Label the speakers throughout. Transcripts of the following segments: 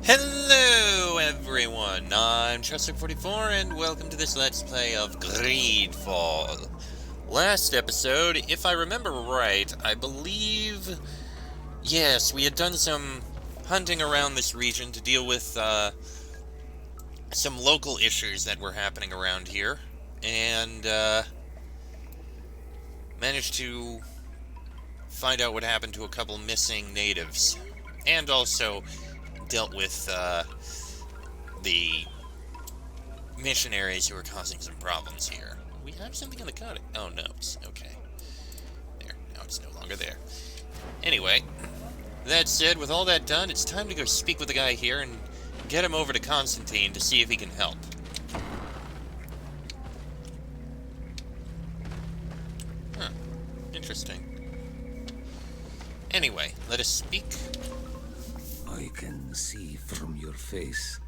Speaker 1: Hello everyone, I'm Chester44 and welcome to this Let's Play of Greedfall. Last episode, if I remember right, I believe... Yes, we had done some hunting around this region to deal with some local issues that were happening around here, and managed to find out what happened to a couple missing natives, and also dealt with the missionaries who are causing some problems here. We have something in the cutting. Oh, no. Okay. There. Now it's no longer there. Anyway, that said, with all that done, it's time to go speak with the guy here and get him over to Constantine to see if he can help. Huh. Interesting. Anyway, let us speak.
Speaker 2: I can see from your face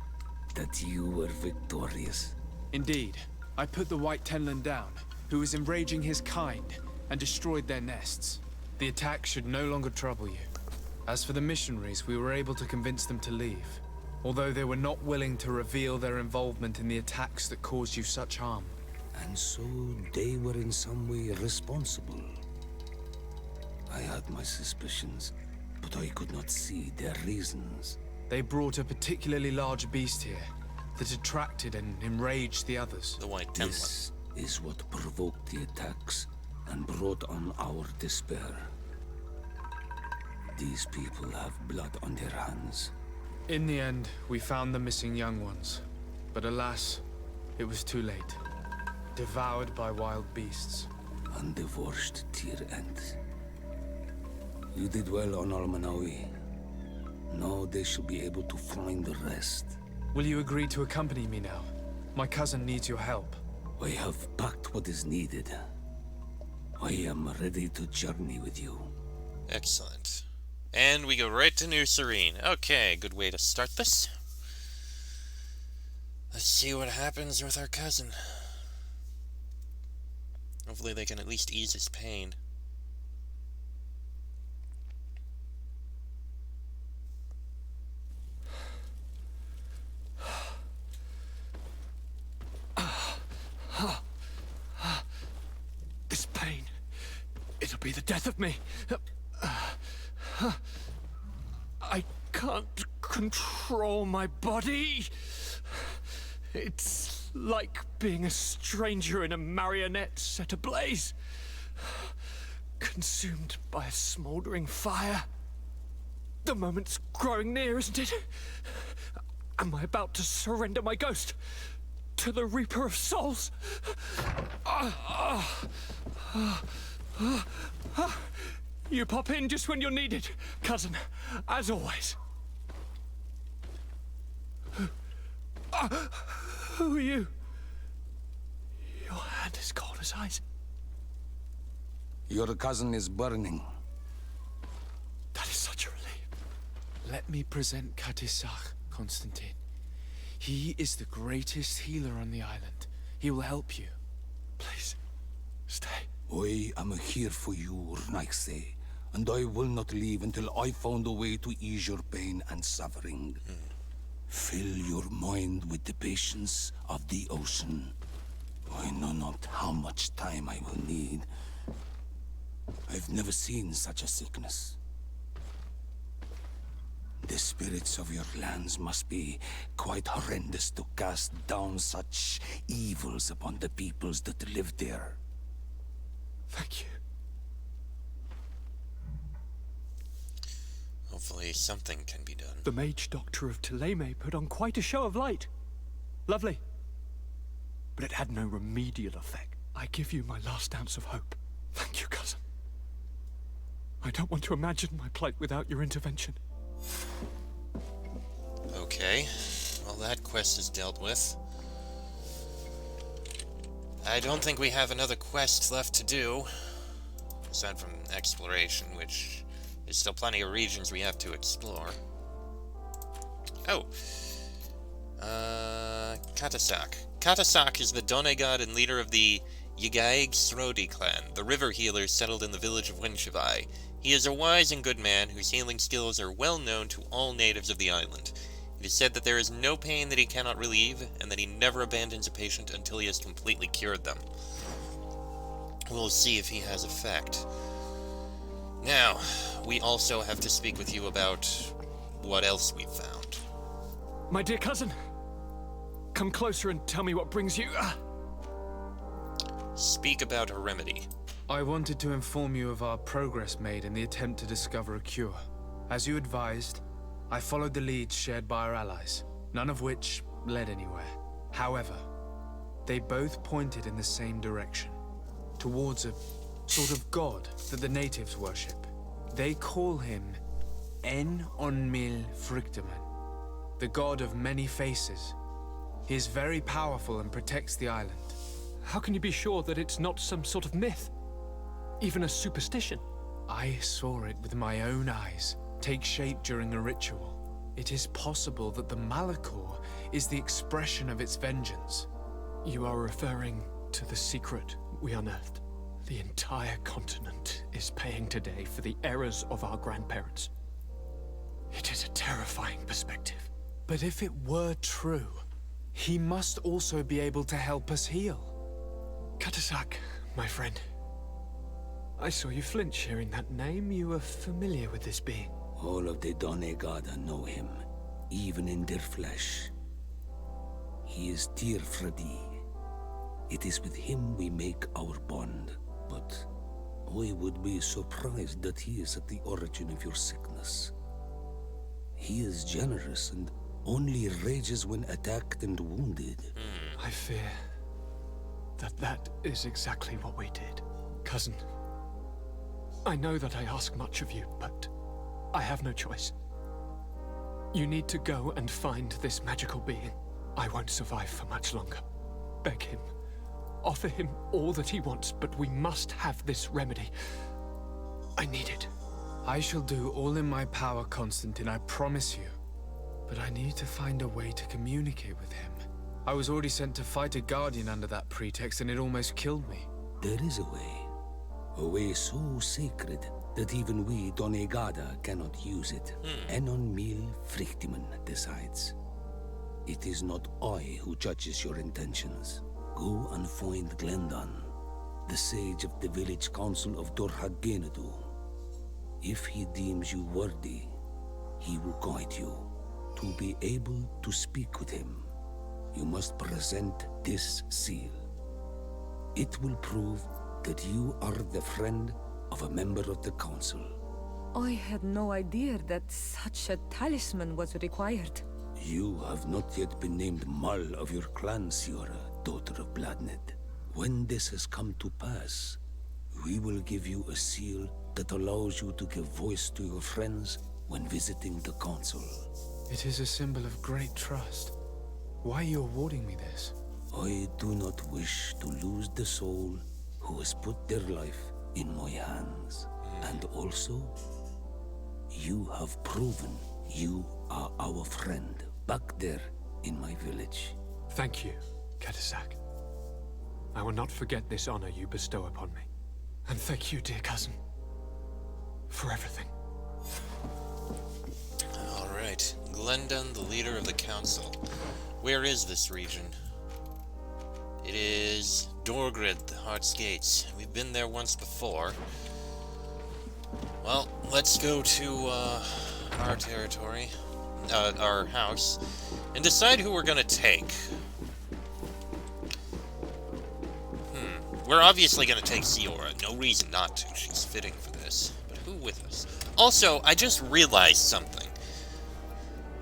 Speaker 2: that you were victorious.
Speaker 3: Indeed. I put the White Tenland down, who was enraging his kind, and destroyed their nests. The attack should no longer trouble you. As for the missionaries, we were able to convince them to leave, although they were not willing to reveal their involvement in the attacks that caused you such harm.
Speaker 2: And so they were in some way responsible. I had my suspicions, but I could not see their reasons.
Speaker 3: They brought a particularly large beast here that attracted and enraged the others.
Speaker 1: The White Temple.
Speaker 2: This is what provoked the attacks and brought on our despair. These people have blood on their hands.
Speaker 3: In the end, we found the missing young ones. But alas, it was too late. Devoured by wild beasts.
Speaker 2: And the worst tear end. You did well on Almanawi. Now they shall be able to find the rest.
Speaker 3: Will you agree to accompany me now? My cousin needs your help.
Speaker 2: I have packed what is needed. I am ready to journey with you.
Speaker 1: Excellent. And we go right to New Serene. Okay, good way to start this. Let's see what happens with our cousin. Hopefully they can at least ease his pain.
Speaker 3: This pain, it'll be the death of me. I can't control my body. It's like being a stranger in a marionette set ablaze. Consumed by a smoldering fire. The moment's growing near, isn't it? Am I about to surrender my ghost to the Reaper of Souls? You pop in just when you're needed, cousin, as always. Who are you? Your hand is cold as ice.
Speaker 2: Your cousin is burning.
Speaker 3: That is such a relief. Let me present Katasaki, Constantin. He is the greatest healer on the island. He will help you. Please, stay.
Speaker 2: I am here for you, Urnaikse, and I will not leave until I found a way to ease your pain and suffering. Fill your mind with the patience of the ocean. I know not how much time I will need. I've never seen such a sickness. The spirits of your lands must be quite horrendous to cast down such evils upon the peoples that live there.
Speaker 3: Thank you.
Speaker 1: Hopefully something can be done.
Speaker 3: The mage doctor of Teleme put on quite a show of light. Lovely. But it had no remedial effect. I give you my last ounce of hope. Thank you, cousin. I don't want to imagine my plight without your intervention.
Speaker 1: Okay, well that quest is dealt with. I don't think we have another quest left to do, aside from exploration, which there's still plenty of regions we have to explore. Oh, Katasaki. Katasaki is the Done god and leader of the Yagaig Srodi clan, the river healers settled in the village of Winshivai. He is a wise and good man whose healing skills are well known to all natives of the island. It is said that there is no pain that he cannot relieve, and that he never abandons a patient until he has completely cured them. We'll see if he has effect. Now, we also have to speak with you about what else we've found.
Speaker 4: My dear cousin, come closer and tell me what brings you.
Speaker 1: Speak about a remedy.
Speaker 3: I wanted to inform you of our progress made in the attempt to discover a cure. As you advised, I followed the leads shared by our allies, none of which led anywhere. However, they both pointed in the same direction, towards a sort of god that the natives worship. They call him En-on-mil Frictaman, the god of many faces. He is very powerful and protects the island.
Speaker 4: How can you be sure that it's not some sort of myth? Even a superstition?
Speaker 3: I saw it with my own eyes take shape during a ritual. It is possible that the Malachor is the expression of its vengeance.
Speaker 4: You are referring to the secret we unearthed. The entire continent is paying today for the errors of our grandparents. It is a terrifying perspective.
Speaker 3: But if it were true, he must also be able to help us heal.
Speaker 4: Katasaki, my friend. I saw you flinch hearing that name. You are familiar with this being.
Speaker 2: All of the Donegada know him, even in their flesh. He is Tir Fredi. It is with him we make our bond, but I would be surprised that he is at the origin of your sickness. He is generous and only rages when attacked and wounded.
Speaker 4: I fear that is exactly what we did. Cousin, I know that I ask much of you, but I have no choice. You need to go and find this magical being. I won't survive for much longer. Beg him. Offer him all that he wants, but we must have this remedy. I need it.
Speaker 3: I shall do all in my power, Constantin, I promise you. But I need to find a way to communicate with him. I was already sent to fight a guardian under that pretext, and it almost killed me.
Speaker 2: There is a way so sacred that even we Donegada cannot use it. En-on-mil Frictiman decides. It is not I who judges your intentions. Go and find Glendan, the sage of the village council of Dorhagenadu. If he deems you worthy, he will guide you. To be able to speak with him, you must present this seal. It will prove that you are the friend of a member of the council.
Speaker 5: I had no idea that such a talisman was required.
Speaker 2: You have not yet been named Mal of your clan, Siora, daughter of Bladned. When this has come to pass, we will give you a seal that allows you to give voice to your friends when visiting the council.
Speaker 3: It is a symbol of great trust. Why are you awarding me this?
Speaker 2: I do not wish to lose the soul who has put their life in my hands. And also, you have proven you are our friend back there in my village.
Speaker 4: Thank you, Katasaki. I will not forget this honor you bestow upon me. And thank you, dear cousin, for everything.
Speaker 1: Alright, Glendan, the leader of the council. Where is this region? It is Dorgrid, the Heart's Gates. We've been there once before. Well, let's go to our territory, our house, and decide who we're gonna take. We're obviously gonna take Siora. No reason not to. She's fitting for this. But who with us? Also, I just realized something.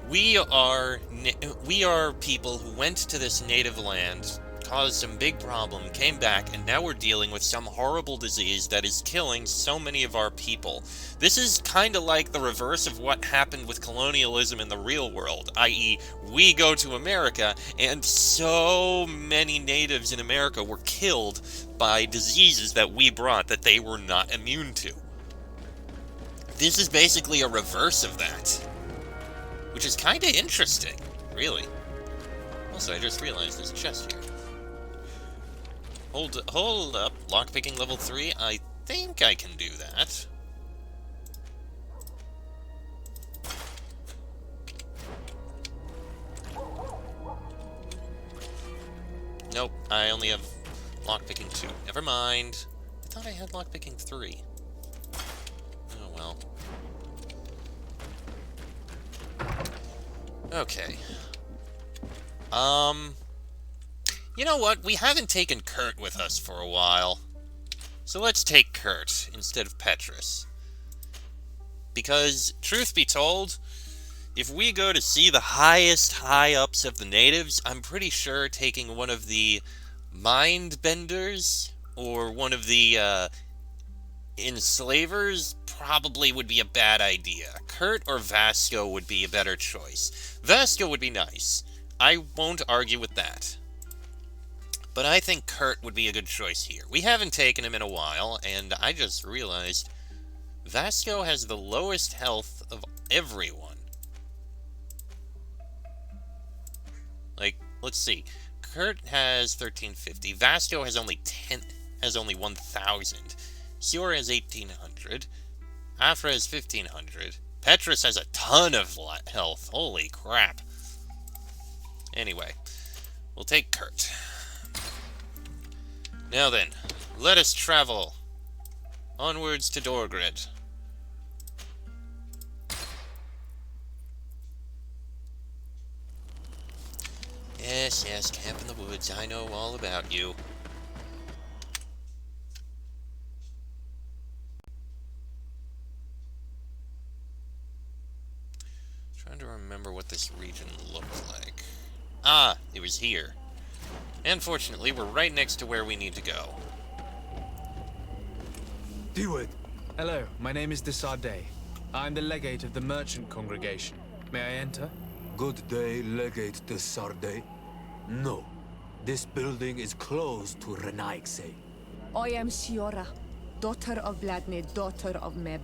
Speaker 1: We are people who went to this native land, caused some big problem, came back, and now we're dealing with some horrible disease that is killing so many of our people. This is kind of like the reverse of what happened with colonialism in the real world, i.e., we go to America, and so many natives in America were killed by diseases that we brought that they were not immune to. This is basically a reverse of that, which is kind of interesting, really. Also, I just realized there's a chest here. Hold up. Lockpicking level 3. I think I can do that. Nope, I only have lockpicking 2. Never mind. I thought I had lockpicking 3. Oh well. Okay. You know what? We haven't taken Kurt with us for a while. So let's take Kurt instead of Petrus. Because, truth be told, if we go to see the highest high-ups of the natives, I'm pretty sure taking one of the mind benders or one of the enslavers probably would be a bad idea. Kurt or Vasco would be a better choice. Vasco would be nice. I won't argue with that. But I think Kurt would be a good choice here. We haven't taken him in a while, and I just realized Vasco has the lowest health of everyone. Like, let's see. Kurt has 1350. Vasco has only 1000. Siora has 1800. Afra has 1500. Petrus has a ton of health. Holy crap. Anyway, we'll take Kurt. Now then, let us travel onwards to Dorgrid. Yes, camp in the woods. I know all about you. Trying to remember what this region looked like. Ah, it was here. And fortunately, we're right next to where we need to go.
Speaker 2: Do it.
Speaker 3: Hello, my name is Desardet. I'm the legate of the merchant congregation. May I enter?
Speaker 2: Good day, Legate de Sarde. No, this building is closed to Renaigse.
Speaker 5: I am Siora, daughter of Vladne, daughter of Meb.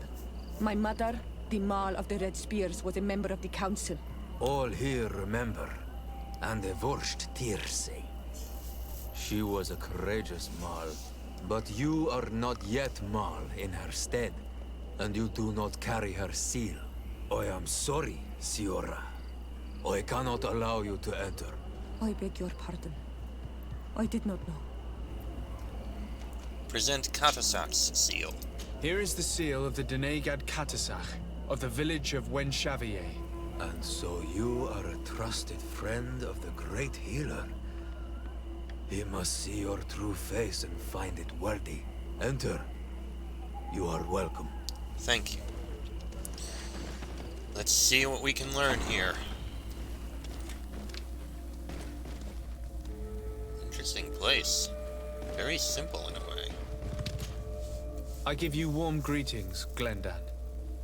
Speaker 5: My mother, the Mal of the Red Spears, was a member of the council.
Speaker 2: All here remember, and the Vorsht Tirse. She was a courageous Mal, but you are not yet Mal in her stead, and you do not carry her seal. I am sorry, Siora. I cannot allow you to enter.
Speaker 5: I beg your pardon. I did not know.
Speaker 1: Present Katasaki's seal.
Speaker 3: Here is the seal of the Denegad Katasak, of the village of Wenchavier.
Speaker 2: And so you are a trusted friend of the great healer. He must see your true face and find it worthy. Enter. You are welcome.
Speaker 1: Thank you. Let's see what we can learn here. Interesting place. Very simple in a way.
Speaker 3: I give you warm greetings, Glendan.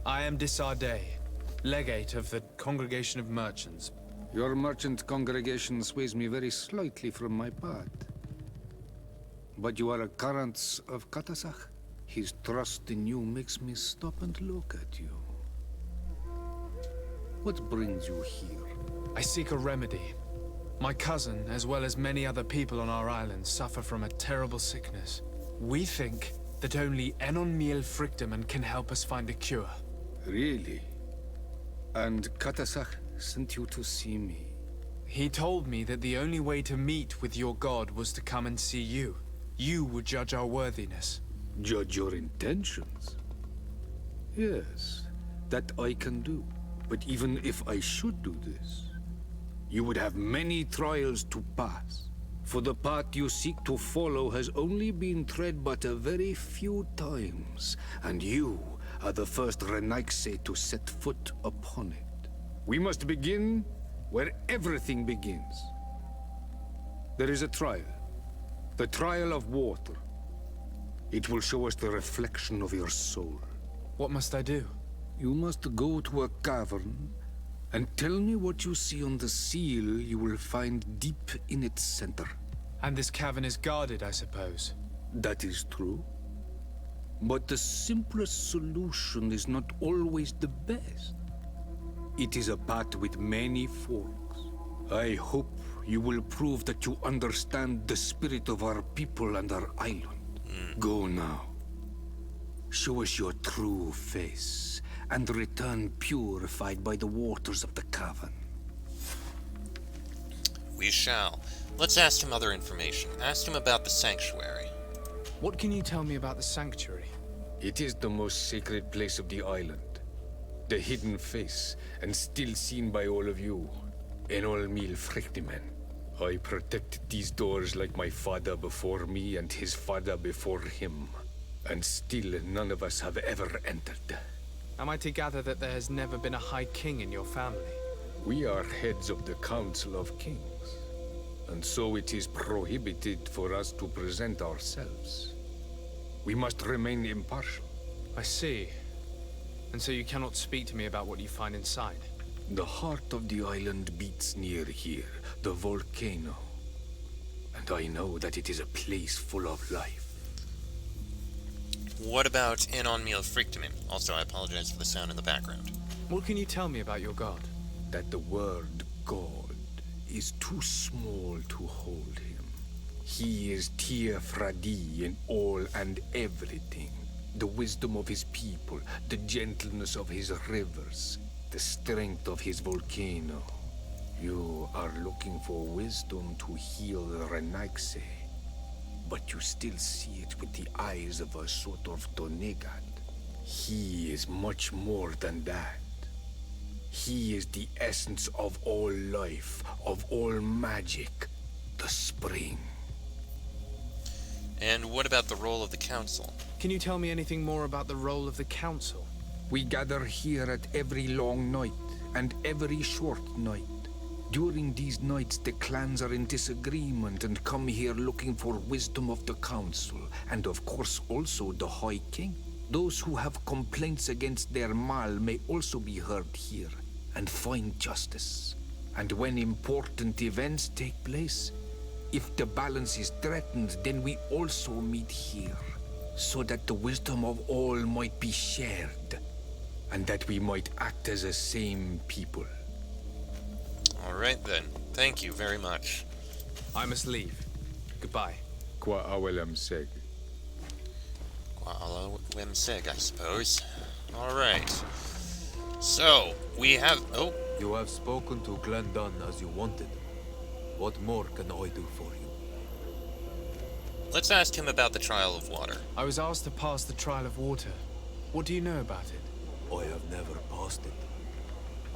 Speaker 3: I am Desardet, legate of the Congregation of Merchants.
Speaker 6: Your merchant congregation sways me very slightly from my path. But you are a current of Katasaki. His trust in you makes me stop and look at you. What brings you here?
Speaker 3: I seek a remedy. My cousin, as well as many other people on our island, suffer from a terrible sickness. We think that only Enon Miel Frictamen can help us find a cure.
Speaker 6: Really? And Katasaki sent you to see me?
Speaker 3: He told me that the only way to meet with your god was to come and see you. You would judge our worthiness.
Speaker 6: Judge your intentions? Yes, that I can do. But even if I should do this, you would have many trials to pass. For the path you seek to follow has only been tread but a very few times, and you are the first Renaigse to set foot upon it. We must begin where everything begins. There is a trial. The trial of water. It will show us the reflection of your soul.
Speaker 3: What must I do?
Speaker 6: You must go to a cavern and tell me what you see on the seal you will find deep in its center.
Speaker 3: And this cavern is guarded, I suppose.
Speaker 6: That is true. But the simplest solution is not always the best. It is a path with many forks. I hope you will prove that you understand the spirit of our people and our island. Go now. Show us your true face, and return purified by the waters of the cavern.
Speaker 1: We shall. Let's ask him other information. Ask him about the sanctuary.
Speaker 3: What can you tell me about the sanctuary?
Speaker 6: It is the most sacred place of the island. The hidden face, and still seen by all of you. Enolmil Frictimen. I protected these doors like my father before me and his father before him. And still none of us have ever entered.
Speaker 3: Am I to gather that there has never been a High King in your family?
Speaker 6: We are heads of the Council of Kings. And so it is prohibited for us to present ourselves. We must remain impartial.
Speaker 3: I see. And so you cannot speak to me about what you find inside?
Speaker 6: The heart of the island beats near here, the volcano. And I know that it is a place full of life.
Speaker 1: What about Enonmil Frictimen? Also, I apologize for the sound in the background.
Speaker 3: What can you tell me about your god?
Speaker 6: That the word God is too small to hold him. He is Tir Fradi in all and everything. The wisdom of his people, the gentleness of his rivers, the strength of his volcano. You are looking for wisdom to heal the Renaigse, but you still see it with the eyes of a sort of Donegad. He is much more than that. He is the essence of all life, of all magic, the spring.
Speaker 1: And what about the role of the council?
Speaker 3: Can you tell me anything more about the role of the council?
Speaker 6: We gather here at every long night and every short night. During these nights, the clans are in disagreement and come here looking for wisdom of the council, and of course also the High King. Those who have complaints against their Mal may also be heard here and find justice. And when important events take place, if the balance is threatened, then we also meet here, so that the wisdom of all might be shared, and that we might act as a same people.
Speaker 1: Alright then. Thank you very much.
Speaker 3: I must leave. Goodbye.
Speaker 6: Qua awelam seg.
Speaker 1: Qualo Wemseg, I suppose. Alright. So, we have... Oh,
Speaker 7: You have spoken to Glendon as you wanted. What more can I do for you?
Speaker 1: let's ask him about the trial of water.
Speaker 3: I was asked to pass the trial of water. What do you know about it?
Speaker 7: I have never passed it.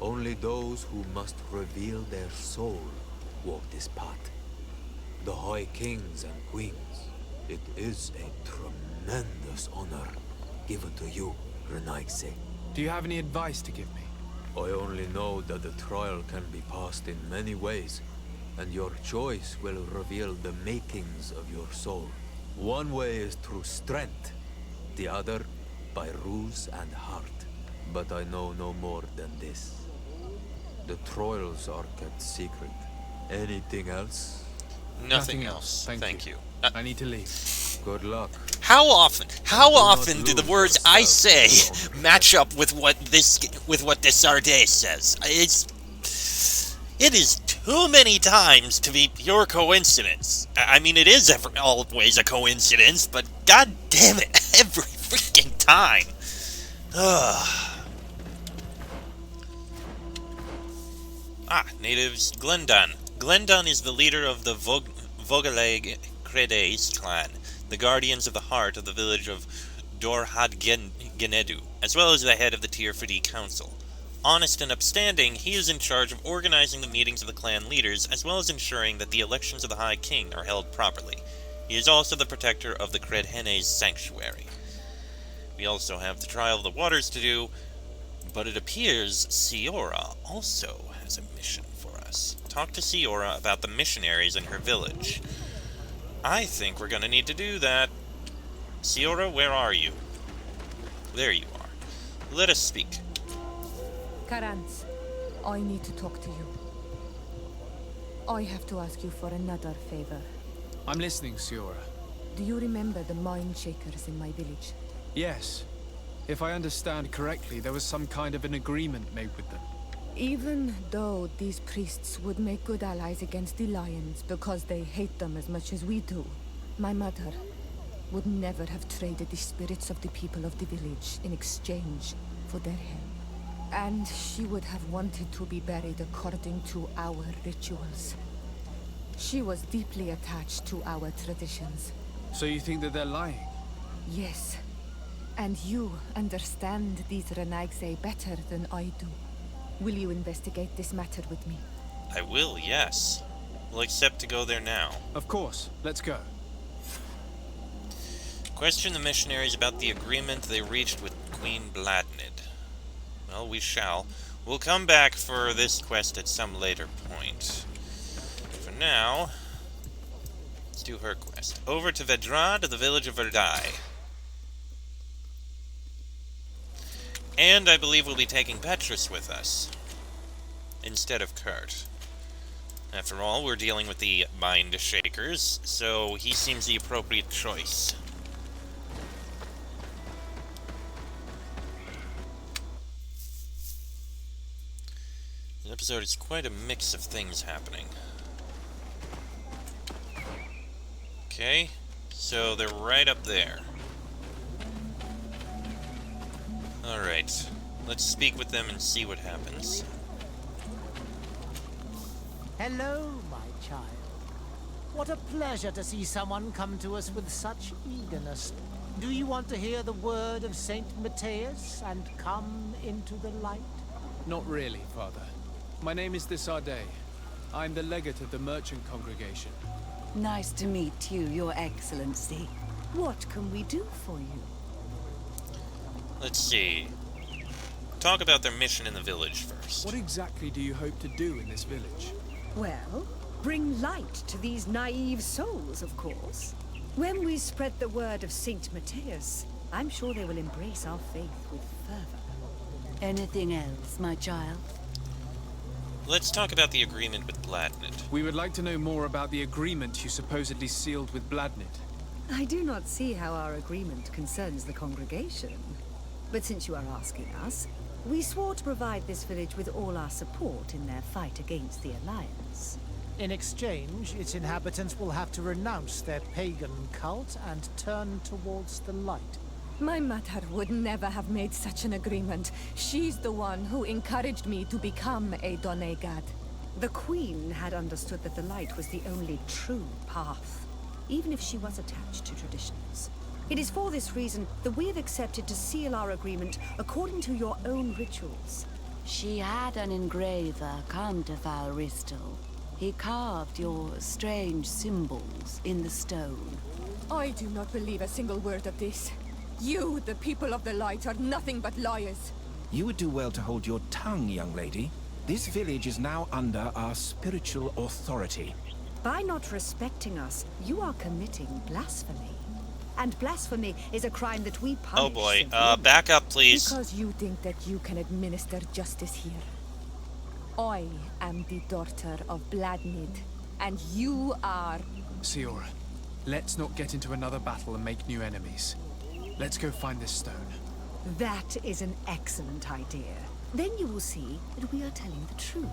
Speaker 7: Only those who must reveal their soul walk this path. The High Kings and Queens. It is a tremendous honor given to you, Renaigse.
Speaker 3: Do you have any advice to give me?
Speaker 7: I only know that the trial can be passed in many ways, and your choice will reveal the makings of your soul. One way is through strength, the other by ruse and heart. But I know no more than this. The trials are kept secret. Anything else?
Speaker 1: Nothing else.
Speaker 3: Thank
Speaker 1: you.
Speaker 3: I need to leave.
Speaker 7: Good luck.
Speaker 1: How often do the
Speaker 7: lose
Speaker 1: words I
Speaker 7: yourself
Speaker 1: say
Speaker 7: along the
Speaker 1: match up with what Desardes says? It is too many times to be pure coincidence. I mean, it is always a coincidence, but god damn it, every freaking time. Natives. Glendon. Glendon is the leader of the Vogeleg Credes clan, the guardians of the heart of the village of Dorhadgenedu, as well as the head of the Tir Fradi Council. Honest and upstanding, he is in charge of organizing the meetings of the clan leaders, as well as ensuring that the elections of the High King are held properly. He is also the protector of the Credhenes sanctuary. We also have the trial of the waters to do, but it appears Siora also has a mission for us. Talk to Siora about the missionaries in her village. I think we're gonna need to do that. Siora, where are you? There you are. Let us speak.
Speaker 5: Karans, I need to talk to you. I have to ask you for another favor.
Speaker 3: I'm listening, Siora.
Speaker 5: Do you remember the mine shakers in my village?
Speaker 3: Yes. If I understand correctly, there was some kind of an agreement made with them.
Speaker 5: Even though these priests would make good allies against the lions because they hate them as much as we do, my mother would never have traded the spirits of the people of the village in exchange for their help. And she would have wanted to be buried according to our rituals. She was deeply attached to our traditions.
Speaker 3: So you think that they're lying?
Speaker 5: Yes. And you understand these Renaigse better than I do. Will you investigate this matter with me?
Speaker 1: I will, yes. We'll accept to go there now.
Speaker 3: Of course. Let's go.
Speaker 1: Question the missionaries about the agreement they reached with Queen Bladnid. Well, we shall. We'll come back for this quest at some later point. For now, let's do her quest. Over to Vedrad, the village of Verdai. And I believe we'll be taking Petrus with us, instead of Kurt. After all, we're dealing with the Mind Shakers, so he seems the appropriate choice. The episode is quite a mix of things happening. Okay, so they're right up there. Alright, let's speak with them and see what happens.
Speaker 8: Hello, my child. What a pleasure to see someone come to us with such eagerness. Do you want to hear the word of Saint Matthias and come into the light?
Speaker 3: Not really, Father. My name is Desarde. I'm the legate of the merchant congregation.
Speaker 9: Nice to meet you, Your Excellency. What can we do for you?
Speaker 1: Let's see. Talk about their mission in the village first.
Speaker 3: What exactly do you hope to do in this village?
Speaker 9: Well, bring light to these naive souls, of course. When we spread the word of Saint Matthias, I'm sure they will embrace our faith with fervor. Anything else, my child?
Speaker 1: Let's talk about the agreement with Bladnid.
Speaker 3: We would like to know more about the agreement you supposedly sealed with Bladnid.
Speaker 9: I do not see how our agreement concerns the congregation. But since you are asking us, we swore to provide this village with all our support in their fight against the Alliance.
Speaker 8: In exchange, its inhabitants will have to renounce their pagan cult and turn towards the light.
Speaker 5: My mother would never have made such an agreement. She's the one who encouraged me to become a Donegad.
Speaker 9: The Queen had understood that the light was the only true path, even if she was attached to traditions. It is for this reason that we have accepted to seal our agreement according to your own rituals. She had an engraver come to Falristal. He carved your strange symbols in the stone.
Speaker 5: I do not believe a single word of this. You, the people of the light, are nothing but liars.
Speaker 10: You would do well to hold your tongue, young lady. This village is now under our spiritual authority.
Speaker 9: By not respecting us, you are committing blasphemy. And blasphemy is a crime that we punish.
Speaker 1: Oh boy,
Speaker 9: severely.
Speaker 1: back up please.
Speaker 5: Because you think that you can administer justice here. I am the daughter of Bladnid, and you are...
Speaker 3: Siora, let's not get into another battle and make new enemies. Let's go find this stone.
Speaker 9: That is an excellent idea. Then you will see that we are telling the truth.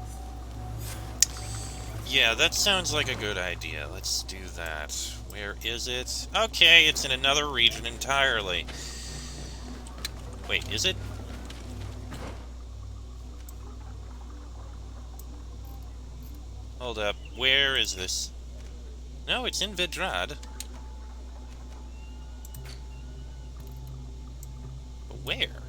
Speaker 1: Yeah, that sounds like a good idea. Let's do that. Where is it? Okay, it's in another region entirely. Wait, is it? Hold up. Where is this? No, it's in Vedrad. But where?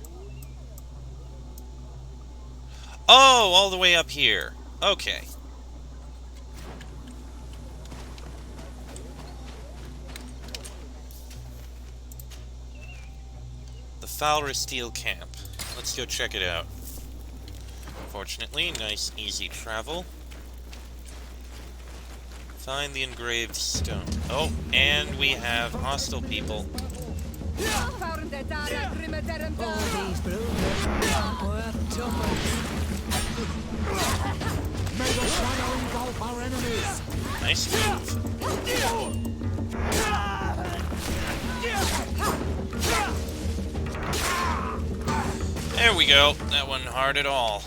Speaker 1: Oh, all the way up here. Okay. The Falra Steel Camp. Let's go check it out. Fortunately, nice, easy travel. Find the engraved stone. Oh, and we have hostile people. Nice move. There we go. That wasn't hard at all.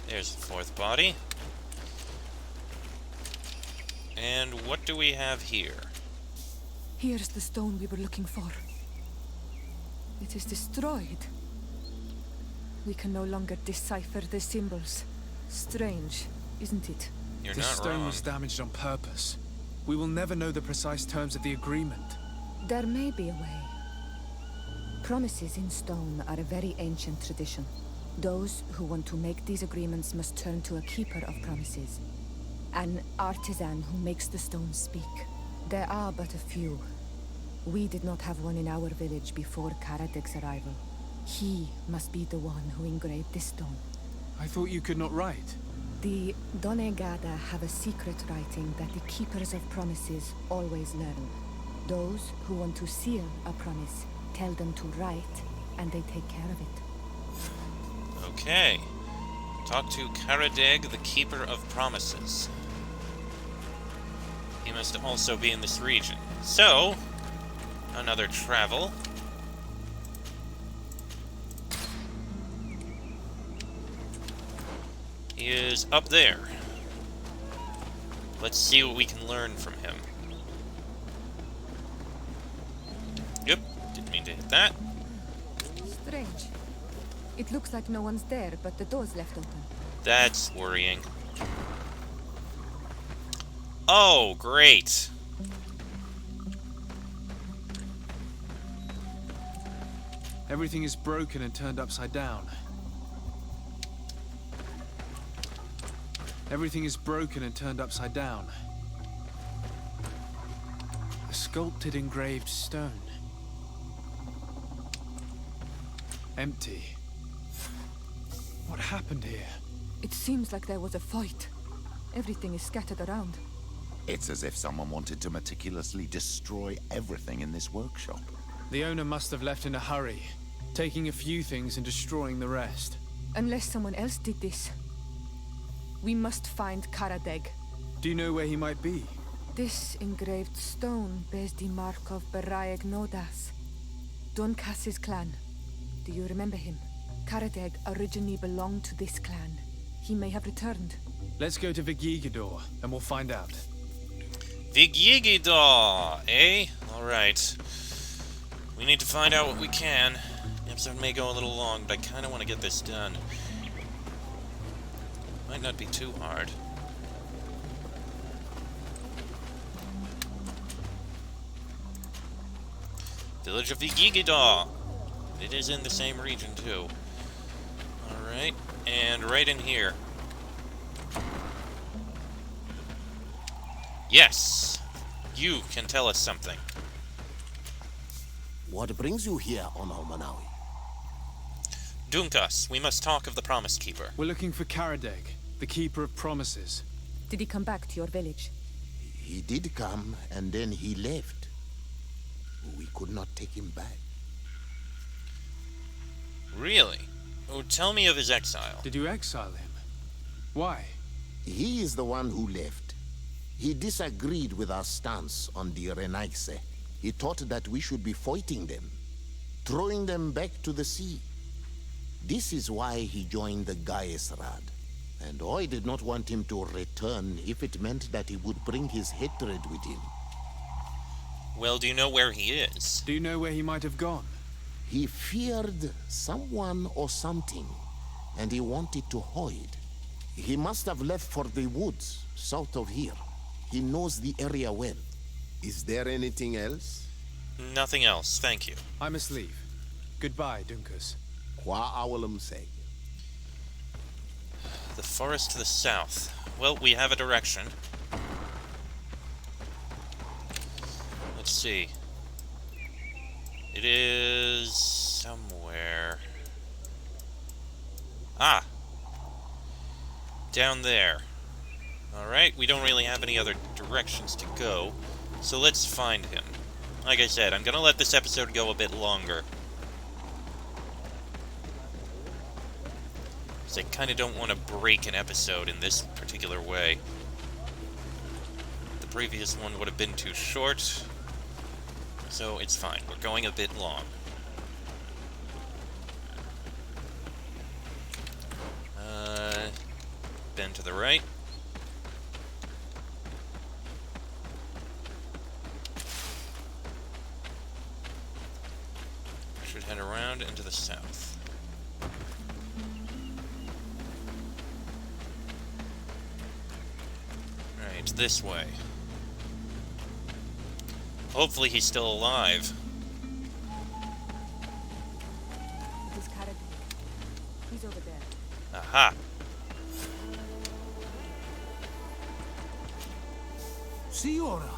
Speaker 1: There's the fourth body. And what do we have here?
Speaker 5: Here's the stone we were looking for. It is destroyed. We can no longer decipher the symbols. Strange, isn't it?
Speaker 1: You're
Speaker 3: This
Speaker 1: not
Speaker 3: stone
Speaker 1: wrong.
Speaker 3: was damaged on purpose. We will never know the precise terms of the agreement.
Speaker 5: There may be a way. Promises in stone are a very ancient tradition. Those who want to make these agreements must turn to a keeper of promises. An artisan who makes the stones speak. There are but a few. We did not have one in our village before Karadeg's arrival. He must be the one who engraved this stone.
Speaker 3: I thought you could not write.
Speaker 5: The Donegada have a secret writing that the keepers of promises always learn. Those who want to seal a promise tell them to write, and they take care of it.
Speaker 1: Okay. Talk to Karadeg, the Keeper of Promises. He must also be in this region. So, another travel. He is up there. Let's see what we can learn from him. Yep, didn't mean to hit that.
Speaker 5: Strange. It looks like no one's there, but the door's left open.
Speaker 1: That's worrying. Oh, great.
Speaker 3: Everything is broken and turned upside down. Everything is broken and turned upside down. A sculpted engraved stone. Empty. What happened here?
Speaker 5: It seems like there was a fight. Everything is scattered around.
Speaker 11: It's as if someone wanted to meticulously destroy everything in this workshop.
Speaker 3: The owner must have left in a hurry, taking a few things and destroying the rest.
Speaker 5: Unless someone else did this. We must find Karadeg.
Speaker 3: Do you know where he might be?
Speaker 5: This engraved stone bears the mark of Baraeg Nodas, Doncass's clan. Do you remember him? Karadeg originally belonged to this clan. He may have returned.
Speaker 3: Let's go to Vigigador, and we'll find out.
Speaker 1: Vigigador, eh? Alright. We need to find out what we can. The episode may go a little long, but I kind of want to get this done. Might not be too hard. Village of Vigigador. It is in the same region, too. Alright, and right in here. Yes! You can tell us something.
Speaker 12: What brings you here, Ono Manawi?
Speaker 1: Dunkas, we must talk of the Promise Keeper.
Speaker 3: We're looking for Karadeg, the Keeper of Promises.
Speaker 5: Did he come back to your village?
Speaker 12: He did come, and then he left. We could not take him back.
Speaker 1: Really? Oh, tell me of his exile.
Speaker 3: Did you exile him? Why?
Speaker 12: He is the one who left. He disagreed with our stance on the Renaise. He thought that we should be fighting them, throwing them back to the sea. This is why he joined the Gaesrad. And I did not want him to return if it meant that he would bring his hatred with him.
Speaker 1: Well, do you know where he is?
Speaker 3: Do you know where he might have gone?
Speaker 12: He feared someone or something, and he wanted to hide. He must have left for the woods, south of here. He knows the area well. Is there anything else?
Speaker 1: Nothing else, thank you.
Speaker 3: I must leave. Goodbye, Dunkas.
Speaker 12: Qua awalum say.
Speaker 1: The forest to the south. Well, we have a direction. Let's see. It is somewhere. Ah! Down there. Alright, we don't really have any other directions to go, so let's find him. Like I said, I'm gonna let this episode go a bit longer. Because I kinda don't want to break an episode in this particular way. The previous one would have been too short, so it's fine. We're going a bit long. Bend to the right. Should head around into the south. out this way. Hopefully he's still alive.
Speaker 5: This carrot. He's over there.
Speaker 1: Aha!
Speaker 2: Siora,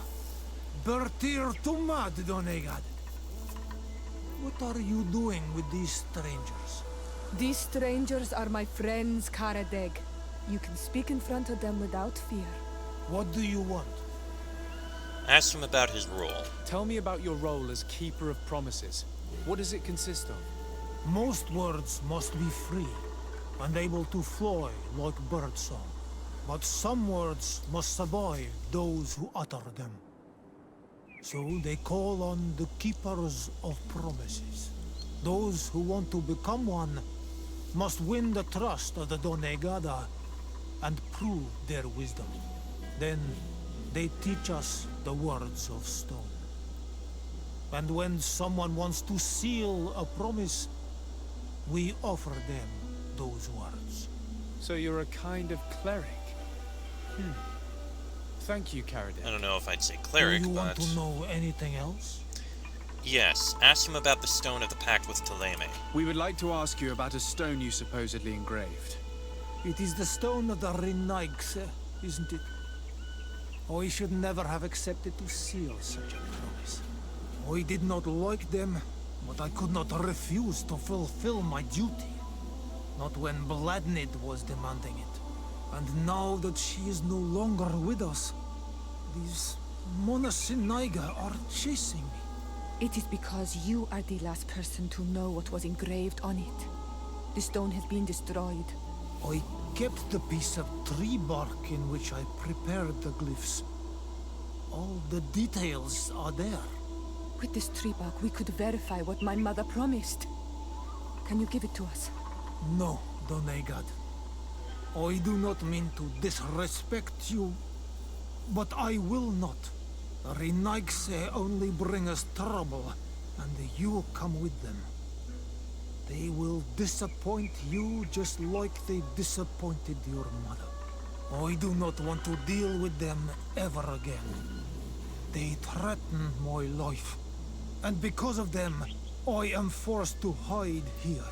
Speaker 2: Bertir Tumad Donegad. What are you doing with these strangers?
Speaker 5: These strangers are my friends, Karadeg. You can speak in front of them without fear.
Speaker 2: What do you want?
Speaker 1: Ask him about his role.
Speaker 3: Tell me about your role as Keeper of Promises. What does it consist of?
Speaker 2: Most words must be free and able to fly like birdsong. But some words must survive those who utter them. So they call on the Keepers of Promises. Those who want to become one must win the trust of the Donegada and prove their wisdom. Then they teach us the words of stone. And when someone wants to seal a promise, we offer them those words.
Speaker 3: So you're a kind of cleric? Thank you, Karadin.
Speaker 1: I don't know if I'd say cleric,
Speaker 2: Do you
Speaker 1: but...
Speaker 2: want to know anything else?
Speaker 1: Yes, ask him about the Stone of the Pact with Thélème.
Speaker 3: We would like to ask you about a stone you supposedly engraved.
Speaker 2: It is the stone of the Renaigse, isn't it? I should never have accepted to seal such a promise. I did not like them, but I could not refuse to fulfill my duty. Not when Bladnid was demanding it. And now that she is no longer with us, these Monasinaiga are chasing me.
Speaker 5: It is because you are the last person to know what was engraved on it. The stone has been destroyed.
Speaker 2: I kept the piece of tree bark in which I prepared the glyphs. All the details are there.
Speaker 5: With this tree bark, we could verify what my mother promised. Can you give it to us?
Speaker 2: No, Donegad. I do not mean to disrespect you, but I will not. The Renaigse only bring us trouble, and you come with them. They will disappoint you just like they disappointed your mother. I do not want to deal with them ever again. They threaten my life, and because of them, I am forced to hide here.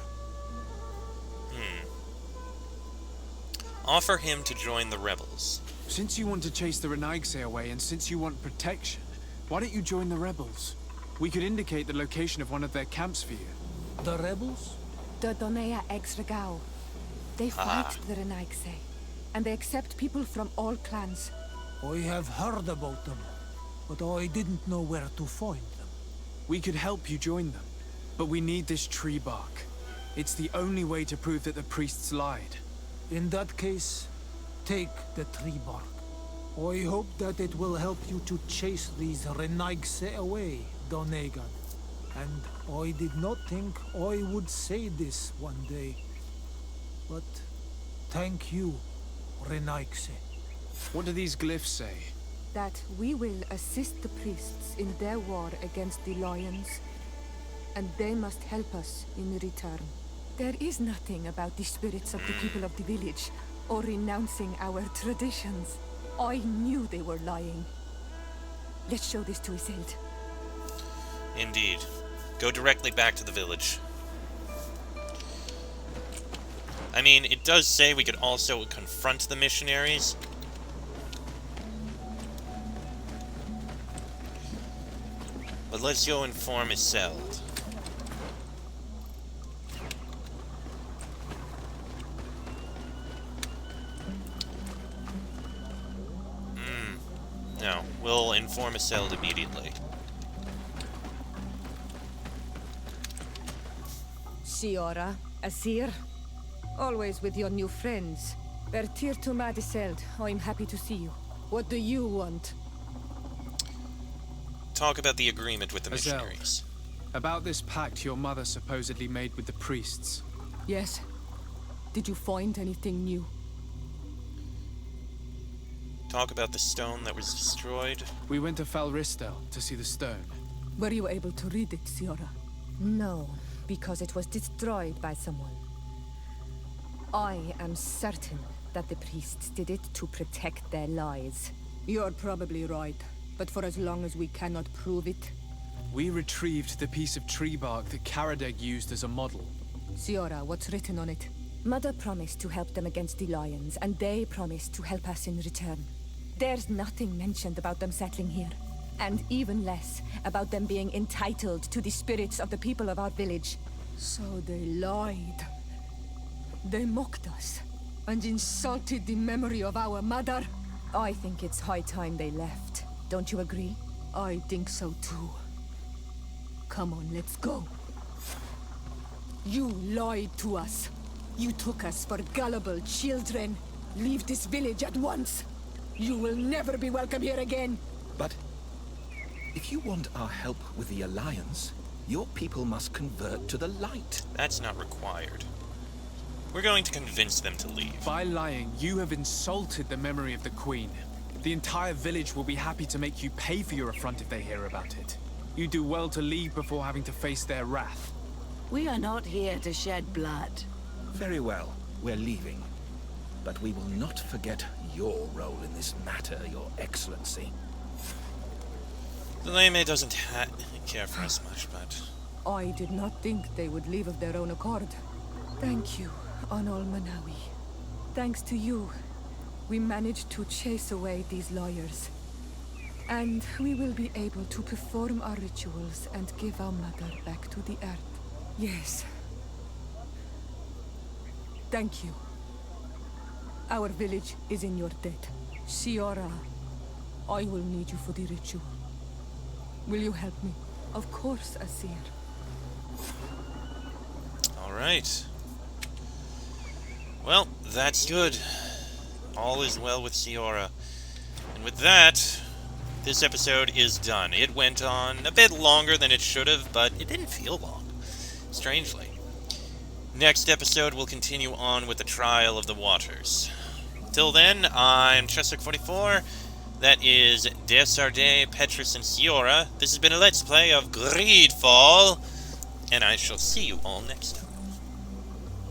Speaker 1: Offer him to join the rebels.
Speaker 3: Since you want to chase the Renaigse away, and since you want protection, why don't you join the rebels? We could indicate the location of one of their camps for you.
Speaker 2: The rebels?
Speaker 5: The Donea Exregao. They fight the Renaigse, and they accept people from all clans.
Speaker 2: I have heard about them, but I didn't know where to find them.
Speaker 3: We could help you join them, but we need this tree bark. It's the only way to prove that the priests lied.
Speaker 2: In that case, take the tree bark. I hope that it will help you to chase these Renaigse away, Donegad. And I did not think I would say this one day. But thank you, Renaigse.
Speaker 3: What do these glyphs say?
Speaker 5: That we will assist the priests in their war against the lions, and they must help us in return. There is nothing about the spirits of the people of the village, or renouncing our traditions. I knew they were lying. Let's show this to Isilde.
Speaker 1: Indeed. Go directly back to the village. I mean, it does say we could also confront the missionaries. But let's go inform Isilde. No, we'll inform Isilde immediately.
Speaker 5: Siora, Asir, always with your new friends. Bertir to Isilde, I'm happy to see you. What do you want?
Speaker 1: Talk about the agreement with the
Speaker 3: Isilde,
Speaker 1: missionaries.
Speaker 3: about this pact your mother supposedly made with the priests.
Speaker 5: Yes. Did you find anything new?
Speaker 1: Talk about the stone that was destroyed.
Speaker 3: We went to Falristel to see the stone.
Speaker 5: Were you able to read it, Siora? No, because it was destroyed by someone. I am certain that the priests did it to protect their lies. You're probably right, but for as long as we cannot prove it...
Speaker 3: We retrieved the piece of tree bark that Karadeg used as a model.
Speaker 5: Siora, what's written on it? Mother promised to help them against the lions, and they promised to help us in return. There's nothing mentioned about them settling here, and even less about them being entitled to the spirits of the people of our village. So they lied. They mocked us, and insulted the memory of our mother. I think it's high time they left. Don't you agree? I think so too. Come on, let's go. You lied to us. You took us for gullible children. Leave this village at once. You will never be welcome here again.
Speaker 10: But if you want our help with the Alliance, your people must convert to the light.
Speaker 1: That's not required. We're going to convince them to leave.
Speaker 3: By lying, you have insulted the memory of the Queen. The entire village will be happy to make you pay for your affront if they hear about it. You do well to leave before having to face their wrath.
Speaker 13: We are not here to shed blood.
Speaker 10: Very well, we're leaving. But we will not forget your role in this matter, Your Excellency.
Speaker 1: The Lame doesn't care for us much, but...
Speaker 5: I did not think they would leave of their own accord. Thank you, Anol Manawi. Thanks to you, we managed to chase away these lawyers. And we will be able to perform our rituals and give our mother back to the earth. Yes. Thank you. Our village is in your debt. Siora, I will need you for the ritual. Will you help me? Of course, Asir.
Speaker 1: Alright. Well, that's good. All is well with Siora. And with that, this episode is done. It went on a bit longer than it should have, but it didn't feel long. Strangely. Next episode, we'll continue on with the Trial of the Waters. Till then, I'm Cheswick44. That is Desarde, Petrus, and Siora. This has been a Let's Play of Greedfall, and I shall see you all next time.